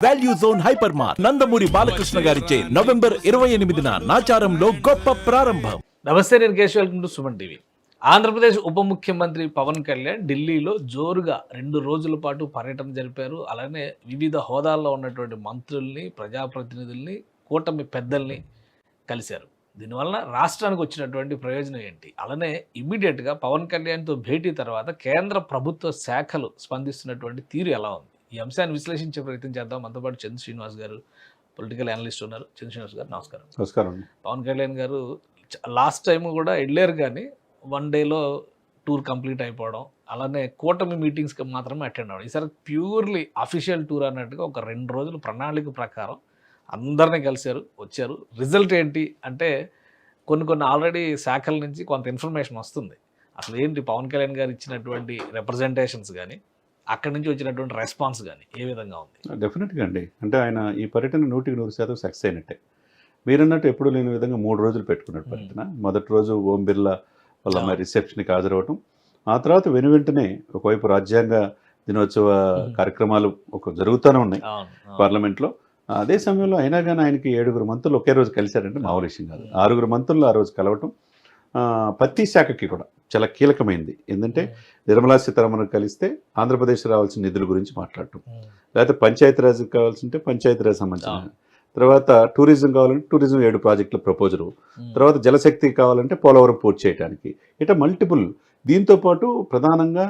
Value zone hyper mart Nandamuri Balakrishna గారిచే November 28న నాచారంలో గొప్ప ప్రారంభం. నమస్తే, నేను Keshav. Welcome to Suman TV. Andhra Pradesh ఉప ముఖ్యమంత్రి పవన్ కళ్యాణ్ ఢిల్లీలో జోరుగా 2 రోజుల పాటు పర్యటన జరిపారు. అలానే వివిధ హోదాల్లో ఉన్నటువంటి మంత్రుల్ని, ప్రజాప్రతినిధుల్ని, కూటమి పెద్దల్ని కలిశారు. దీనివల్ల రాష్ట్రానికి వచ్చినటువంటి ప్రయోజనం ఏంటి? అలానే ఇమ్మీడియట్గా పవన్ కళ్యాణ్తో భేటీ తర్వాత కేంద్ర ప్రభుత్వ శాఖలు స్పందిస్తున్నటువంటి తీరు ఎలా ఉంది? ఈ అంశాన్ని విశ్లేషించే ప్రయత్నం చేద్దాం. మనతో పాటు చంద్ర శ్రీనివాస్ గారు, పొలిటికల్ అనలిస్ట్ ఉన్నారు. చంద్ర శ్రీనివాస్ గారు నమస్కారం. నమస్కారం. పవన్ కళ్యాణ్ గారు లాస్ట్ టైం కూడా వెళ్ళారు, కానీ 1 డేలో టూర్ కంప్లీట్ అయిపోవడం, అలానే కూటమి మీటింగ్స్కి మాత్రమే అటెండ్ అవ్వడం. ఈసారి ప్యూర్లీ అఫీషియల్ టూర్ అన్నట్టుగా ఒక 2 రోజులు ప్రణాళిక ప్రకారం అందరినీ కలిశారు, వచ్చారు. రిజల్ట్ ఏంటి అంటే కొన్ని ఆల్రెడీ శాఖల నుంచి కొంత ఇన్ఫర్మేషన్ వస్తుంది. అసలు ఏంటి పవన్ కళ్యాణ్ గారు ఇచ్చినటువంటి రిప్రజెంటేషన్స్ కానీ, అక్కడి నుంచి వచ్చినటువంటి రెస్పాన్స్ కానీ ఏ విధంగా ఉంది? డెఫినెట్గా అండి. అంటే ఆయన ఈ పర్యటన 100% సక్సెస్ అయినట్టే. మీరన్నట్టు ఎప్పుడు లేని విధంగా 3 రోజులు పెట్టుకున్నట్టు పర్యటన. మొదటి రోజు ఓం బిర్లా వాళ్ళ మరి రిసెప్షన్కి హాజరవటం, ఆ తర్వాత వెంటనే ఒకవైపు రాజ్యాంగ దినోత్సవ కార్యక్రమాలు జరుగుతూనే ఉన్నాయి పార్లమెంట్లో. అదే సమయంలో అయినా కానీ ఆయనకి 7 మంత్రులు ఒకే రోజు కలిశారంటే మామూలు విషయం కాదు. 6 మంత్రులు ఆ రోజు కలవటం ప్రతి శాఖకి కూడా చాలా కీలకమైంది. ఏంటంటే నిర్మలా సీతారామన్ కలిస్తే ఆంధ్రప్రదేశ్ రావాల్సిన నిధుల గురించి మాట్లాడటం, లేకపోతే పంచాయతీరాజ్ కావాల్సింటే పంచాయతీరాజ్ సంబంధించిన, తర్వాత టూరిజం కావాలంటే టూరిజం 7 ప్రాజెక్టుల ప్రపోజలు, తర్వాత జలశక్తి కావాలంటే పోలవరం పూర్తి చేయడానికి, ఇట్లా మల్టిపుల్. దీంతోపాటు ప్రధానంగా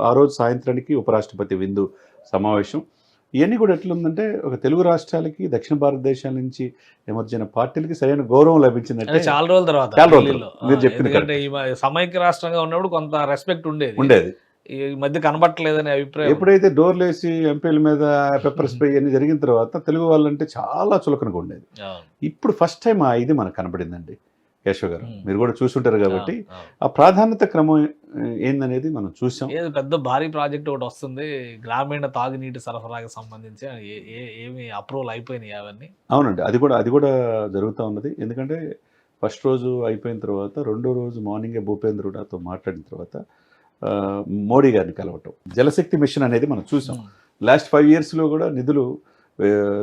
ఆ రోజు సాయంత్రానికి ఉపరాష్ట్రపతి విందు సమావేశం. ఇవన్నీ కూడా ఎట్లుందంటే ఒక తెలుగు రాష్ట్రాలకి, దక్షిణ భారతదేశాల నుంచి ఎమర్జైన పార్టీలకి సరైన గౌరవం లభించిందంటే చాలా రోజుల తర్వాత. మీరు చెప్పింది సమైక్య రాష్ట్రంగా ఉన్నప్పుడు కొంత రెస్పెక్ట్ ఉండేది. ఈ మధ్య కనబట్టలేదనే అభిప్రాయం. ఎప్పుడైతే డోర్లు వేసి ఎంపీల మీద పెప్పర్ స్ప్రే అన్ని జరిగిన తర్వాత తెలుగు వాళ్ళంటే చాలా చులకనగా ఉండేది. ఇప్పుడు ఫస్ట్ టైం ఇది మనకు కనబడిందండి. కేశవ్ గారు మీరు కూడా చూసుంటారు కాబట్టి ఆ ప్రాధాన్యత క్రమం ఏందనేది మనం చూసాం. పెద్ద భారీ ప్రాజెక్ట్ ఒకటి వస్తుంది, గ్రామీణ తాగునీటి సరఫరాకి సంబంధించి. ఏమి అప్రూవల్ అయిపోయినాయి అవన్నీ? అవునండి, అది కూడా జరుగుతూ ఉన్నది. ఎందుకంటే ఫస్ట్ రోజు అయిపోయిన తర్వాత 2వ రోజు మార్నింగే భూపేంద్రుడితో మాట్లాడిన తర్వాత మోడీ గారిని కలవటం. జలశక్తి మిషన్ అనేది మనం చూసాం. లాస్ట్ 5 ఇయర్స్లో కూడా నిధులు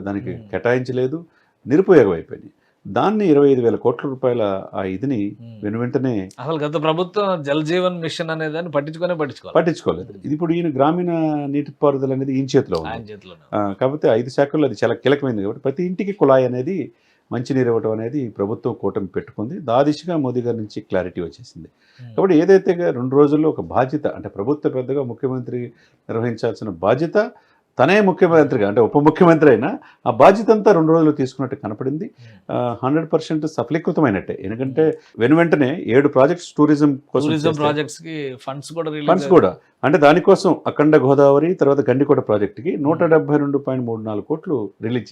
దానికి కేటాయించలేదు, నిరుపయోగం అయిపోయినాయి. దాన్ని 25,000 కోట్ల రూపాయల ఆ ఇదిని వెంటనే అసలు గత ప్రభుత్వం జల్ జీవన్ మిషన్ అనేదాన్ని పట్టించుకోలేదు. ఇది ఇప్పుడు ఈయన గ్రామీణ నీటిపారుదల అనేది ఈయన చేతిలో ఉంది. కాకపోతే 5 శాఖల్లో అది చాలా కీలకమైంది కాబట్టి ప్రతి ఇంటికి కుళాయి అనేది, మంచినీరు ఇవ్వటం అనేది ప్రభుత్వం కూటమి పెట్టుకుంది. దిశగా మోదీ గారి నుంచి క్లారిటీ వచ్చేసింది. కాబట్టి ఏదైతే 2 రోజుల్లో ఒక బాధ్యత, అంటే ప్రభుత్వ పెద్దగా ముఖ్యమంత్రి నిర్వహించాల్సిన బాధ్యత తనే ముఖ్యమంత్రిగా, అంటే ఉప ముఖ్యమంత్రి అయినా ఆ బాధ్యత అంతా 2 రోజులు తీసుకున్నట్టు కనపడింది. 100% సఫలీకృతమైనట్టే. ఎందుకంటే వెంటనే 7 ప్రాజెక్ట్స్ టూరిజం ప్రాజెక్ట్స్ ఫండ్స్ కూడా అంటే దానికోసం అఖండ గోదావరి, తర్వాత గండికోట ప్రాజెక్టుకి 172.34 కోట్లు రిలీజ్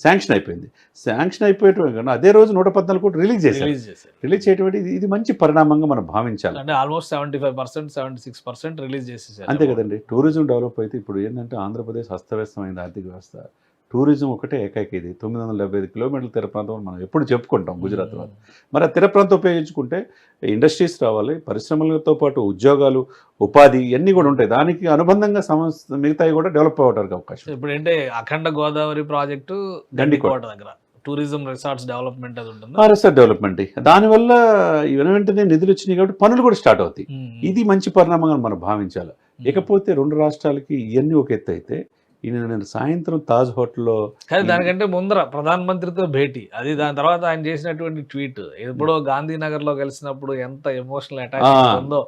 శాంక్షన్ అయిపోయింది. శాంక్షన్ అయిపోయేటువంటి అదే రోజు 114 కోట్లు రిలీజ్ చేయటువంటి ఇది మంచి పరిణామంగా మనం భావించాలి. అంటే ఆల్మోస్ట్ 75%, 76% రిలీజ్ చేసేసారు. అంతే కదండి. టూరిజం డెవలప్ అయితే ఇప్పుడు ఏంటంటే ఆంధ్రప్రదేశ్ అస్తవ్యస్తమైంది ఆర్థిక వ్యవస్థ. టూరిజం ఒకటే ఏకైక ఇది. 975 కిలోమీటర్ల తీర ప్రాంతం మనం ఎప్పుడు చెప్పుకుంటాం గుజరాత్ వాళ్ళు. మరి ఆ తీర ప్రాంతం ఉపయోగించుకుంటే ఇండస్ట్రీస్ రావాలి, పరిశ్రమలతో పాటు ఉద్యోగాలు, ఉపాధి ఇవన్నీ కూడా ఉంటాయి. దానికి అనుబంధంగా మిగతాయి కూడా డెవలప్ అవ్వడానికి అవకాశం. ఇప్పుడు ఏంటంటే అఖండ గోదావరి ప్రాజెక్టు గండికోట దగ్గర టూరిజం రిసార్ట్స్ డెవలప్మెంట్ అది ఉంటుంది. రిసార్ట్ డెవలప్మెంట్ దానివల్ల వెంటనే నిధులు వచ్చినాయి కాబట్టి పనులు కూడా స్టార్ట్ అవుతాయి. ఇది మంచి పరిణామంగా మనం భావించాలి. ఇకపోతే 2 రాష్ట్రాలకి ఇవన్నీ ఒక ఎత్తు అయితే నేను సాయంత్రం తాజ్ హోటల్లో, కానీ దానికంటే ముందర ప్రధానమంత్రితో భేటీ, అది దాని తర్వాత ఆయన చేసినటువంటి ట్వీట్, ఎప్పుడో గాంధీనగర్ లో కలిసినప్పుడు ఎంత ఎమోషనల్ అటాచ్మెంట్ ఉందో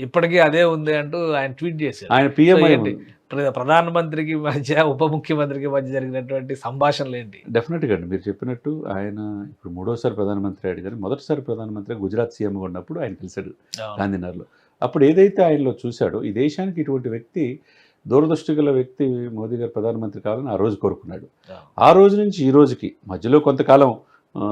ఇప్పటికీ అదే ఉంది అంటూ ఆయన ట్వీట్ చేశారు. ఆయన పిఎం ప్రధానమంత్రికి మధ్య ఉప ముఖ్యమంత్రికి మధ్య జరిగినటువంటి సంభాషణలు ఏంటి? డెఫినెట్గా అండి, మీరు చెప్పినట్టు ఆయన ఇప్పుడు 3వసారి ప్రధానమంత్రి అయ్యాడు, కానీ మొదటిసారి ప్రధానమంత్రి గుజరాత్ సీఎంగా ఉన్నప్పుడు ఆయన కలిశాడు గాంధీనగర్లో. అప్పుడు ఏదైతే ఆయనలో చూశాడో, ఈ దేశానికి ఇటువంటి వ్యక్తి, దూరదృష్టి గల వ్యక్తి మోదీ గారు ప్రధానమంత్రి కావాలని ఆ రోజు కోరుకున్నాడు. ఆ రోజు నుంచి ఈ రోజుకి మధ్యలో కొంతకాలం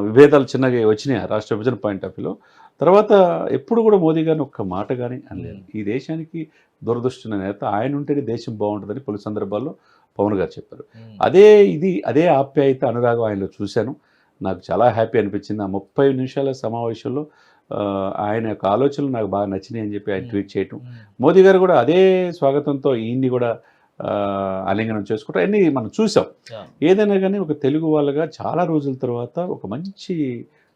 విభేదాలు చిన్నగా వచ్చినాయి రాష్ట్ర విభజన పాయింట్ ఆఫ్ వ్యూలో. తర్వాత ఎప్పుడు కూడా మోదీ గారిని ఒక్క మాట కానీ అనలేదు. ఈ దేశానికి దూరదృష్టి నేత ఆయన ఉంటేనే దేశం బాగుంటుందని పలు సందర్భాల్లో పవన్ గారు చెప్పారు. అదే ఆప్యాయత, అనురాగం ఆయనలో చూశాను. నాకు చాలా హ్యాపీ అనిపించింది. ఆ 30 నిమిషాల సమావేశంలో ఆయన యొక్క ఆలోచనలు నాకు బాగా నచ్చినాయి అని చెప్పి ఆయన ట్వీట్ చేయటం. మోదీ గారు కూడా అదే స్వాగతంతో ఈయన్ని కూడా ఆలింగనం చేసుకుంటాం అన్నీ మనం చూసాం. ఏదైనా కానీ ఒక తెలుగు వాళ్ళగా చాలా రోజుల తర్వాత ఒక మంచి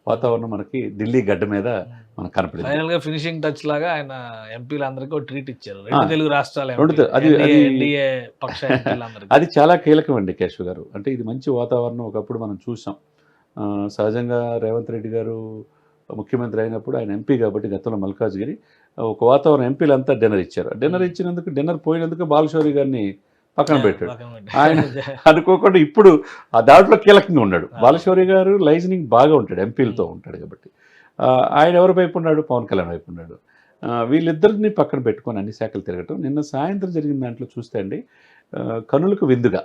వాతావరణం మనకి ఢిల్లీ గడ్డ మీద మనకు కనపడింది. ఫైనల్ గా ఫినిషింగ్ టచ్ లాగా ఆయన ఎంపీలందరికీ ఒక ట్రీట్ ఇచ్చారు. రెండు తెలుగు రాష్ట్రాల ఎన్డీఏ పక్ష ఎంపీలందరికీ. అది చాలా కీలకం అండి కేశవ్ గారు. అంటే ఇది మంచి వాతావరణం ఒకప్పుడు మనం చూసాం. సహజంగా రేవంత్ రెడ్డి గారు ముఖ్యమంత్రి అయినప్పుడు ఆయన ఎంపీ కాబట్టి గతంలో మల్కాజ్గిరి ఒక వాతావరణం ఎంపీలంతా డిన్నర్ ఇచ్చారు. డిన్నర్ ఇచ్చినందుకు డిన్నర్ పోయినందుకు బాలశౌరి గారిని పక్కన పెట్టాడు. ఆయన అనుకోకుండా ఇప్పుడు ఆ దాంట్లో కీలకంగా ఉన్నాడు. బాలశౌరి గారు లైజనింగ్ బాగా ఉంటాడు, ఎంపీలతో ఉంటాడు కాబట్టి. ఆయన ఎవరి వైపు ఉన్నాడు? పవన్ కళ్యాణ్ వైపు ఉన్నాడు. వీళ్ళిద్దరిని పక్కన పెట్టుకొని అన్ని శాఖలు తిరగటం. నిన్న సాయంత్రం జరిగిన దాంట్లో చూస్తే అండి కనులకు విందుగా,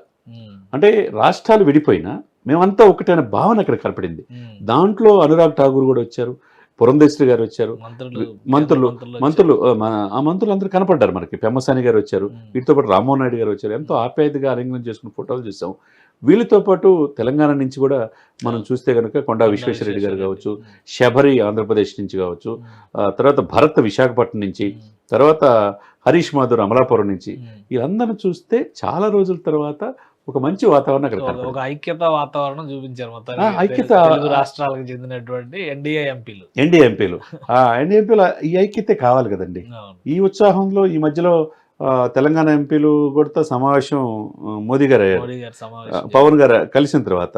అంటే రాష్ట్రాలు విడిపోయినా మేమంతా ఒకటైన భావన అక్కడ కనపడింది. దాంట్లో అనురాగ్ ఠాగూర్ కూడా వచ్చారు, పురంధేశ్వరి గారు వచ్చారు, మంత్రులు ఆ మంత్రులు అందరూ కనపడ్డారు మనకి. పెమ్మసాని గారు వచ్చారు, వీటితో పాటు రామ్మోహన్ నాయుడు గారు వచ్చారు. ఎంతో ఆప్యాయతగా ఆలింగనం చేసుకున్న ఫోటోలు చూసాం. వీళ్ళతో పాటు తెలంగాణ నుంచి కూడా మనం చూస్తే కనుక కొండా విశ్వేశ్వరరెడ్డి గారు కావచ్చు, శబరి ఆంధ్రప్రదేశ్ నుంచి కావచ్చు, తర్వాత భరత్ విశాఖపట్నం నుంచి, తర్వాత హరీష్ మాధుర్ అమలాపురం నుంచి, వీళ్ళందరినీ చూస్తే చాలా రోజుల తర్వాత ఒక మంచి వాతావరణం అక్కడ కనపడింది. ఒక ఐక్యత వాతావరణం చూపించారు మొత్తం. ఐక్యత తెలుగు రాష్ట్రాలకు చెందినటువంటి ఎన్డీఏ ఎంపీలు ఈ ఐక్యతే కావాలి కదండి. ఈ ఉత్సాహంలో ఈ మధ్యలో తెలంగాణ ఎంపీలు కూడా సమావేశం మోదీ గారు పవన్ గారు కలిసిన తర్వాత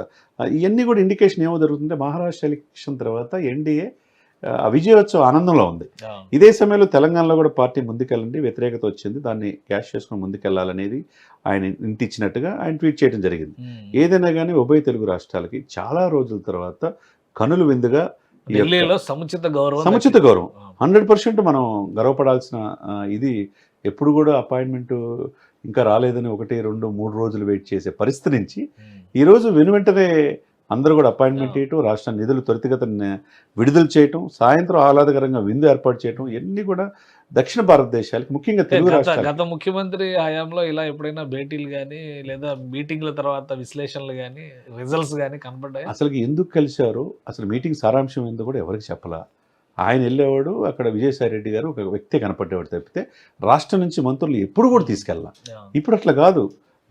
ఇవన్నీ కూడా ఇండికేషన్ ఏమో జరుగుతుంటే మహారాష్ట్ర ఎలక్షన్ తర్వాత ఎన్డీఏ విజయోత్సవ ఆనందంలో ఉంది. ఇదే సమయంలో తెలంగాణలో కూడా పార్టీ ముందుకెళ్ళండి, వ్యతిరేకత వచ్చింది, దాన్ని క్యాష్ చేసుకుని ముందుకెళ్లాలనేది ఆయన ఇంటిచ్చినట్టుగా ఆయన ట్వీట్ చేయడం జరిగింది. ఏదైనా కానీ ఉభయ తెలుగు రాష్ట్రాలకి చాలా రోజుల తర్వాత కనులు విందుగా సముచిత గౌరవం 100% మనం గర్వపడాల్సిన ఇది. ఎప్పుడు కూడా అపాయింట్మెంట్ ఇంకా రాలేదని 1, 2, 3 రోజులు వెయిట్ చేసే పరిస్థితి నుంచి ఈరోజు వెనువెంటనే అందరూ కూడా అపాయింట్మెంట్ చేయటం, రాష్ట్ర నిధులు త్వరితగతిన విడుదల చేయటం, సాయంత్రం ఆహ్లాదకరంగా విందు ఏర్పాటు చేయటం, ఇవన్నీ కూడా దక్షిణ భారతదేశాలకి ముఖ్యంగా తెలుగు రాష్ట్రాలు. గత ముఖ్యమంత్రి హయాంలో ఇలా ఎప్పుడైనా భేటీలు కానీ లేదా మీటింగ్ల తర్వాత విశ్లేషణలు కానీ రిజల్ట్స్ కానీ కనపడ్డాయి? అసలు ఎందుకు కలిశారు, అసలు మీటింగ్ సారాంశం ఏందో కూడా ఎవరికి చెప్పలా. ఆయన వెళ్ళేవాడు, అక్కడ విజయసాయి రెడ్డి గారు ఒక వ్యక్తి కనపడేవాడు తప్పితే రాష్ట్రం నుంచి మంత్రులు ఎప్పుడు కూడా తీసుకెళ్ళాల. ఇప్పుడు అట్లా కాదు.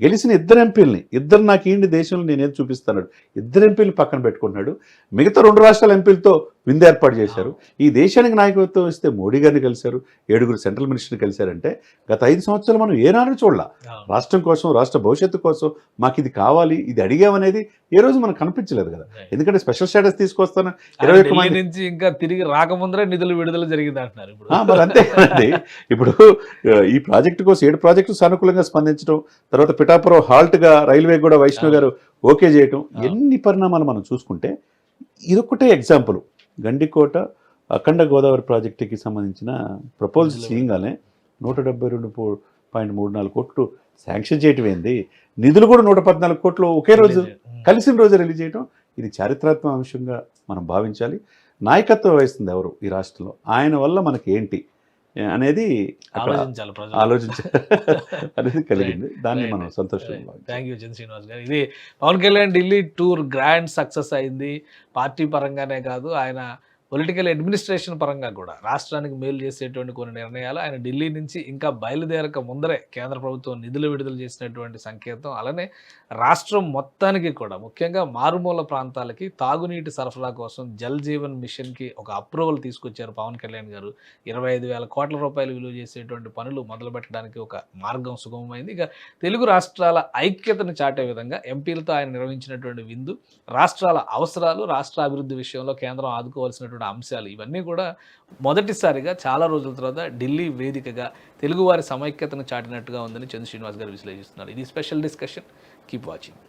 గెలిచిన ఇద్దరు ఎంపీలని, ఇద్దరు నాకు ఏంటి దేశంలో నేనేది చూపిస్తాడు, ఇద్దరు ఎంపీలు పక్కన పెట్టుకున్నాడు. మిగతా 2 రాష్ట్రాల ఎంపీలతో విందు ఏర్పాటు చేశారు. ఈ దేశానికి నాయకత్వం ఇస్తే మోడీ గారిని కలిశారు, 7 సెంట్రల్ మినిస్టర్ని కలిశారంటే గత 5 సంవత్సరాలు మనం ఏనాడు చూడాల. రాష్ట్రం కోసం, రాష్ట్ర భవిష్యత్తు కోసం మాకు ఇది కావాలి, ఇది అడిగామనేది ఏ రోజు మనకు కనిపించలేదు కదా. ఎందుకంటే స్పెషల్ స్టేటస్ తీసుకొస్తాను 21 మంది నుంచి ఇంకా తిరిగి రాకముందరే నిధులు విడుదల జరిగింది అంటున్నారు. మరి అంతే కదండి. ఇప్పుడు ఈ ప్రాజెక్టు కోసం 7 ప్రాజెక్టులు సానుకూలంగా స్పందించడం, తర్వాత పిఠాపురం హాల్ట్గా రైల్వే కూడా వైష్ణవ్ గారు ఓకే చేయటం, ఎన్ని పరిణామాలు మనం చూసుకుంటే ఇదొక్కటే ఎగ్జాంపుల్. గండికోట అఖండ గోదావరి ప్రాజెక్టుకి సంబంధించిన ప్రపోజల్ చేయగానే 172.34 కోట్లు శాంక్షన్ చేయటం ఏంది, నిధులు కూడా 114 కోట్లు ఒకే రోజు కలిసిన రోజు రిలీజ్ చేయటం, ఇది చారిత్రాత్మక అంశంగా మనం భావించాలి. నాయకత్వం వహిస్తుంది ఎవరు ఈ రాష్ట్రంలో, ఆయన వల్ల మనకి ఏంటి అనేది ఆలోచించాలి అనేది కలిగింది. దాన్ని మనం సంతోషంగా. థ్యాంక్ యూ శ్రీనివాస్ గారు. ఇది Pawan Kalyan Delhi tour grand success అయింది. పార్టీ పరంగానే కాదు, ఆయన పొలిటికల్ అడ్మినిస్ట్రేషన్ పరంగా కూడా రాష్ట్రానికి మేలు చేసేటువంటి కొన్ని నిర్ణయాలు ఆయన ఢిల్లీ నుంచి ఇంకా బయలుదేరక ముందరే కేంద్ర ప్రభుత్వం నిధులు విడుదల చేసినటువంటి సంకేతం. అలానే రాష్ట్రం మొత్తానికి కూడా ముఖ్యంగా మారుమూల ప్రాంతాలకి తాగునీటి సరఫరా కోసం జల్ జీవన్ మిషన్కి ఒక అప్రూవల్ తీసుకొచ్చారు పవన్ కళ్యాణ్ గారు. 25,000 కోట్ల రూపాయలు విలువ చేసేటువంటి పనులు మొదలు పెట్టడానికి ఒక మార్గం సుగమమైంది. ఇక తెలుగు రాష్ట్రాల ఐక్యతను చాటే విధంగా ఎంపీలతో ఆయన నిర్వహించినటువంటి విందు, రాష్ట్రాల అవసరాలు, రాష్ట్ర అభివృద్ధి విషయంలో కేంద్రం ఆదుకోవాల్సినటువంటి అంశాలు, ఇవన్నీ కూడా మొదటిసారిగా చాలా రోజుల తర్వాత ఢిల్లీ వేదికగా తెలుగువారి సమైక్యతను చాటినట్టుగా ఉందని చంద్ర శ్రీనివాస్ గారు విశ్లేషిస్తున్నారు. ఇది స్పెషల్ డిస్కషన్. Keep watching.